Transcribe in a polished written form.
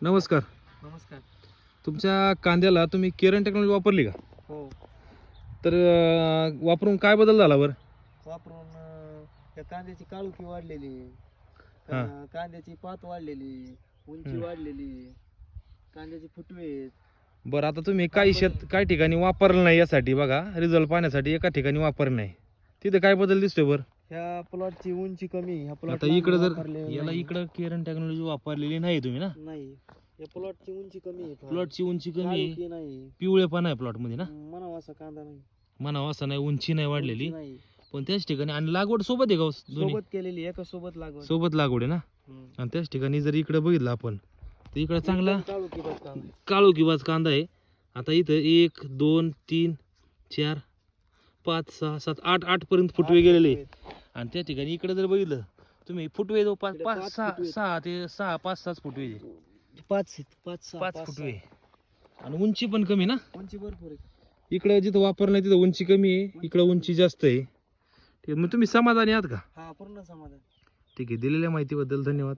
नमस्कार. नमस्कार. तुमच्या कांद्याला तुम्ही केरन टेक्नॉलॉजी वापरली का? हो, तर वापरून काय बदल झाला बरं? वापरून त्या कांद्याची काळुकी वाढलेली, हां. कांद्याची पात वाढलेली, उंची वाढलेली, कांद्याचे फुटवे आहेत. बरं, आता तुम्ही काही ठिकाणी वापरलं नाही, यासाठी बघा रिझल्ट पाहण्यासाठी एका ठिकाणी वापरलं नाही, तिथे काय बदल दिसतोय बरं? ह्या प्लॉटची उंची कमी, ह्या आता प्लॉटला इकडे जर वापरले याला नाही. इकडं केरन टेक्नॉलॉजी वापरलेली नाही तुम्ही ना? नाही, या प्लॉटची उंची कमी आहे फार. प्लॉटची उंची कमी आहे, काळुकी नाही, पिवळेपणा आहे प्लॉट मध्ये ना, म्हणावा असा कांदा नाही, म्हणावं असं नाही, उंची नाही वाढलेली. उंची नाही. पण त्याच ठिकाणी आणि लागवड सोबत आहे का हो? दोन्ही सोबत केलेली, एका सोबत लागवड. सोबत लागवड आहे ना. आणि त्याच ठिकाणी जर इकडे बघितलं आपण तर इकडे चांगला एकदम काळुकीपात कांदा आहे. काळोखीबाज कांदा आहे. आता इथं 1 2 3 4 5 6 7 8 पर्यंत फुटवे गेलेले आहे. आणि त्या ठिकाणी इकडे जर बघितलं तुम्ही, फुटवे जवळपास इकडे 5 पाच 6 फुटवे. 6 ते 6 5 6 फुटवे आहे. 5 फुटवे आणि उंची पण कमी ना. उंची भरपूर आहे. इकडे जिथं वापरलं नाही तिथं उंची कमी आहे, इकडे उंची जास्त आहे. ठीक आहे, मग तुम्ही समाधानी आहात का? हा, पूर्ण समाधान. ठीक आहे, दिलेल्या माहितीबद्दल धन्यवाद.